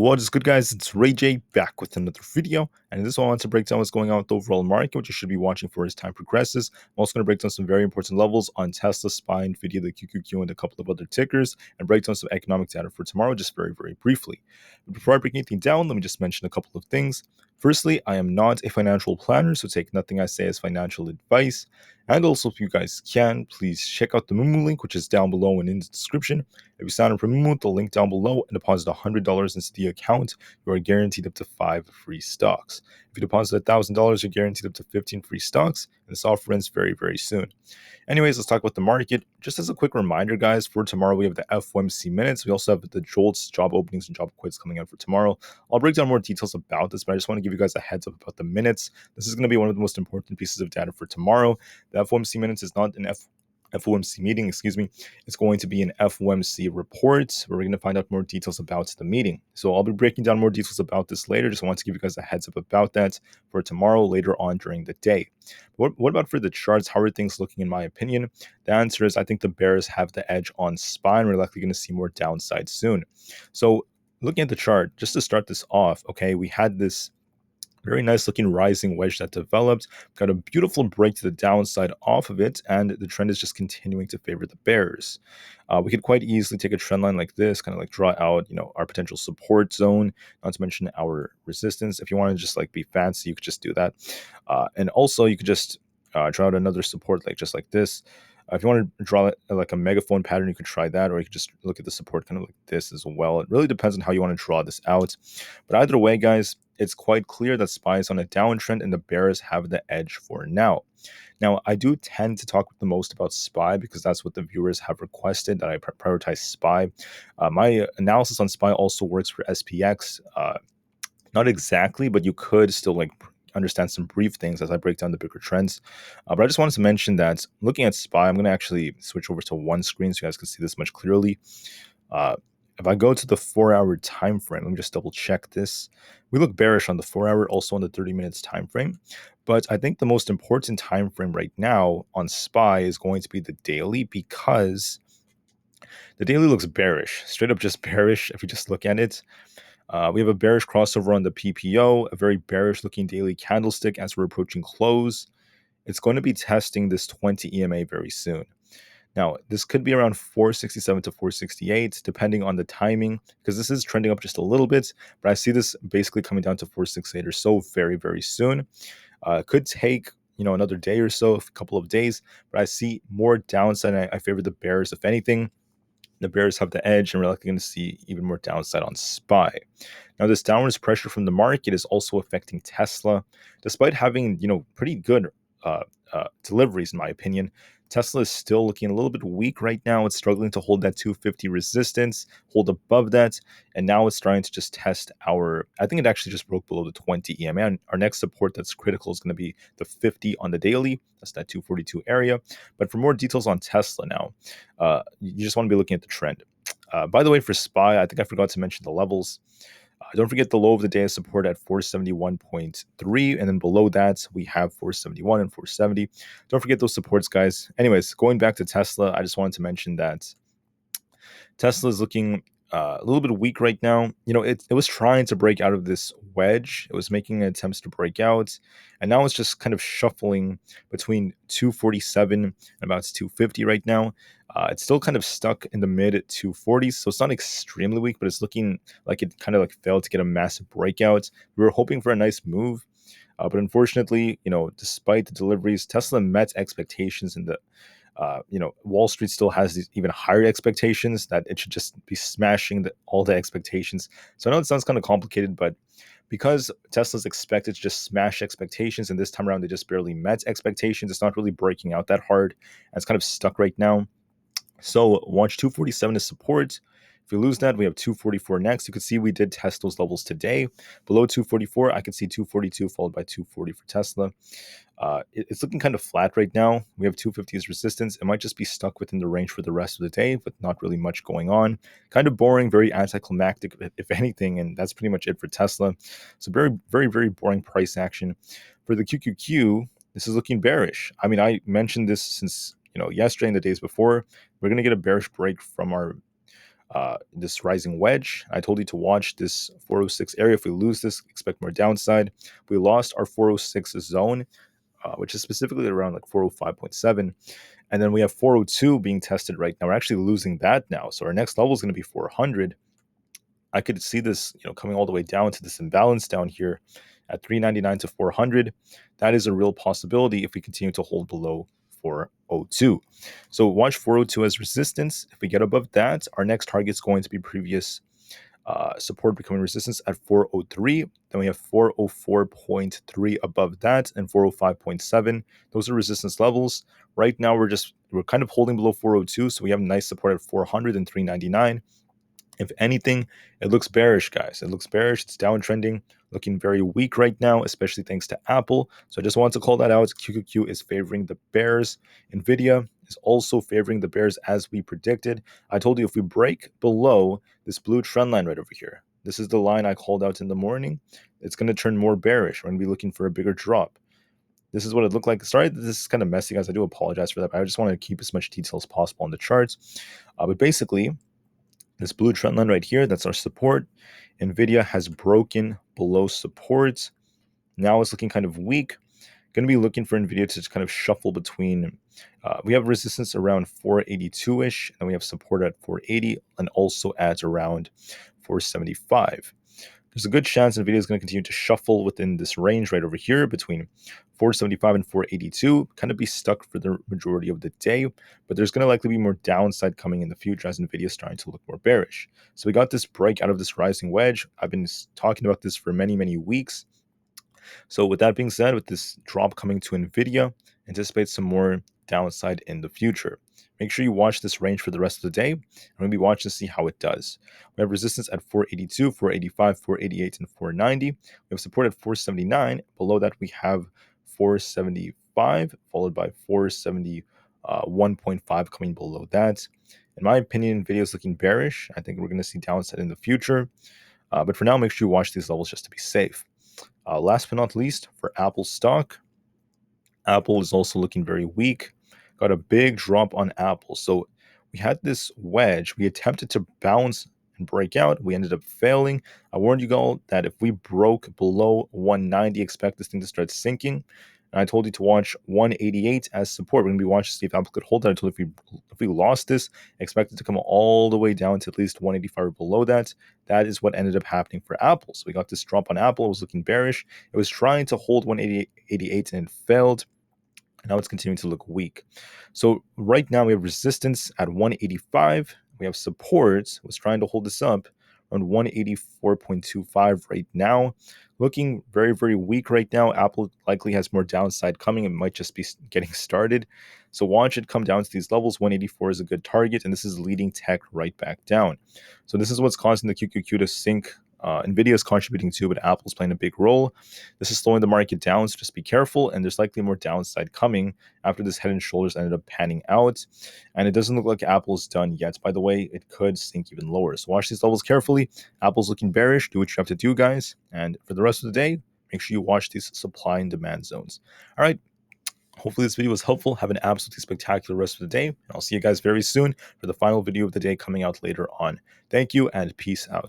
What is good, guys? It's Rey-Jay back with another video, and in this one I want to break down what's going on with the overall market, which you should be watching for as time progresses. I'm also going to break down some very important levels on Tesla, SPY, Nvda, the QQQ, and a couple of other tickers, and break down some economic data for tomorrow, just very, very briefly. But before I break anything down, let me just mention a couple of things. Firstly, I am not a financial planner, so take nothing I say as financial advice. And also, if you guys can, please check out the Moomoo link, which is down below and in the description. If you sign up for Moomoo, the link down below, and deposit $100 into the account, you are guaranteed up to 5 free stocks. If you deposit $1,000, you're guaranteed up to 15 free stocks, and this offer ends very, very soon. Anyways, let's talk about the market. Just as a quick reminder, guys, for tomorrow we have the FOMC minutes. We also have the JOLTS job openings and job quits coming out for tomorrow. I'll break down more details about this, but I just want to give you guys a heads up about the minutes. This is going to be one of the most important pieces of data for tomorrow. The FOMC minutes is not an FOMC meeting, it's going to be an FOMC report where we're going to find out more details about the meeting. So I'll be breaking down more details about this later. Just want to give you guys a heads up about that for tomorrow later on during the day. What about for the charts? How are things looking in my opinion? The answer is I think the bears have the edge on SPY, and we're likely going to see more downside soon. So looking at the chart, just to start this off, okay, we had this very nice looking rising wedge that developed, got a beautiful break to the downside off of it, and the trend is just continuing to favor the bears. We could quite easily take a trend line like this, kind of like draw out, our potential support zone, not to mention our resistance. If you want to just like be fancy, you could just do that. And also you could just draw out another support just like this. If you want to draw like a megaphone pattern, you could try that, or you could just look at the support kind of like this as well. It really depends on how you want to draw this out. But either way, guys, it's quite clear that SPY is on a downtrend and the bears have the edge for now. Now, I do tend to talk the most about SPY because that's what the viewers have requested, that I prioritize SPY. My analysis on SPY also works for SPX. Not exactly, but you could still understand some brief things as I break down the bigger trends. But I just wanted to mention that looking at SPY, I'm going to actually switch over to one screen so you guys can see this much clearly. If I go to the 4-hour time frame, let me just double check this. We look bearish on the 4-hour, also on the 30 minutes time frame. But I think the most important time frame right now on SPY is going to be the daily, because the daily looks bearish, straight up just bearish if you just look at it. We have a bearish crossover on the PPO, a very bearish looking daily candlestick as we're approaching close. It's going to be testing this 20 EMA very soon. Now, this could be around 467 to 468, depending on the timing, because this is trending up just a little bit, but I see this basically coming down to 468 or so very, very soon. It could take, another day or so, a couple of days, but I see more downside. I favor the bears, if anything. The bears have the edge, and we're likely going to see even more downside on SPY. Now, this downwards pressure from the market is also affecting Tesla. Despite having, pretty good deliveries, in my opinion, Tesla is still looking a little bit weak right now. It's struggling to hold that 250 resistance, hold above that, and now it's trying to just test I think it actually just broke below the 20 EMA. And our next support that's critical is going to be the 50 on the daily. That's that 242 area. But for more details on Tesla now, you just want to be looking at the trend. By the way, for SPY, I think I forgot to mention the levels. Don't forget the low of the day is support at 471.3, and then below that we have 471 and 470. Don't forget those supports, guys. Anyways, going back to Tesla, I just wanted to mention that Tesla is looking a little bit weak right now. It was trying to break out of this wedge. It was making attempts to break out, and now it's just kind of shuffling between 247 and about 250 right now. It's still kind of stuck in the mid 240s, so it's not extremely weak, but it's looking like it kind of failed to get a massive breakout. We were hoping for a nice move, but unfortunately, despite the deliveries, Tesla met expectations in the Wall Street still has these even higher expectations that it should just be smashing all the expectations. So I know it sounds kind of complicated, but because Tesla's expected to just smash expectations, and this time around they just barely met expectations, it's not really breaking out that hard, and it's kind of stuck right now. So watch 247 as support. If we lose that, we have 244 next. You can see we did test those levels today. Below 244, I can see 242 followed by 240 for Tesla. It's looking kind of flat right now. We have 250 as resistance. It might just be stuck within the range for the rest of the day, but not really much going on. Kind of boring, very anticlimactic, if anything, and that's pretty much it for Tesla. So very, very, very boring price action. For the QQQ, this is looking bearish. I mean, I mentioned this since yesterday and the days before. We're going to get a bearish break from our this rising wedge. I told you to watch this 406 area. If we lose this, expect more downside. We lost our 406 zone, which is specifically around like 405.7. And then we have 402 being tested right now. We're actually losing that now. So our next level is going to be 400. I could see this, coming all the way down to this imbalance down here at 399 to 400. That is a real possibility if we continue to hold below 402. So watch 402 as resistance. If we get above that, our next target is going to be previous support becoming resistance at 403. Then we have 404.3 above that and 405.7. Those are resistance levels. Right now, we're kind of holding below 402, so we have nice support at 400 and 399. If anything, it looks bearish, guys. It looks bearish. It's downtrending, looking very weak right now, especially thanks to Apple. So I just wanted to call that out. QQQ is favoring the bears. Nvda is also favoring the bears as we predicted. I told you if we break below this blue trend line right over here, this is the line I called out in the morning, it's going to turn more bearish. We're going to be looking for a bigger drop. This is what it looked like. Sorry, this is kind of messy, guys. I do apologize for that, but I just want to keep as much detail as possible on the charts. But basically, this blue trend line right here, that's our support. Nvidia has broken below support. Now it's looking kind of weak. Going to be looking for Nvidia to just kind of shuffle between. We have resistance around 482-ish, and we have support at 480, and also at around 475. There's a good chance Nvidia is going to continue to shuffle within this range right over here between 475 and 482, kind of be stuck for the majority of the day, but there's going to likely be more downside coming in the future as Nvidia is starting to look more bearish. So we got this break out of this rising wedge. I've been talking about this for many, many weeks. So with that being said, with this drop coming to Nvidia, anticipate some more downside in the future. Make sure you watch this range for the rest of the day. I'm going to be watching to see how it does. We have resistance at 482, 485, 488, and 490. We have support at 479. Below that, we have 475, followed by 471.5 coming below that. In my opinion, Nvidia is looking bearish. I think we're going to see downside in the future. But for now, make sure you watch these levels just to be safe. Last but not least, for Apple stock, Apple is also looking very weak. Got a big drop on Apple. So we had this wedge. We attempted to bounce and break out. We ended up failing. I warned you all that if we broke below 190, expect this thing to start sinking. And I told you to watch 188 as support. We're going to be watching to see if Apple could hold that. I told you if we lost this, expect it to come all the way down to at least 185 or below that. That is what ended up happening for Apple. So we got this drop on Apple. It was looking bearish. It was trying to hold 188 and it failed. Now it's continuing to look weak. So right now we have resistance at 185. We have support. Was trying to hold this up around 184.25 right now. Looking very, very weak right now. Apple likely has more downside coming. It might just be getting started. So watch it come down to these levels. 184 is a good target, and this is leading tech right back down. So this is what's causing the QQQ to sink. Nvidia is contributing to, but Apple's playing a big role. This is slowing the market down, so just be careful. And there's likely more downside coming after this head and shoulders ended up panning out. And it doesn't look like Apple's done yet. By the way, it could sink even lower. So watch these levels carefully. Apple's looking bearish. Do what you have to do, guys. And for the rest of the day, make sure you watch these supply and demand zones. All right. Hopefully this video was helpful. Have an absolutely spectacular rest of the day. And I'll see you guys very soon for the final video of the day coming out later on. Thank you and peace out.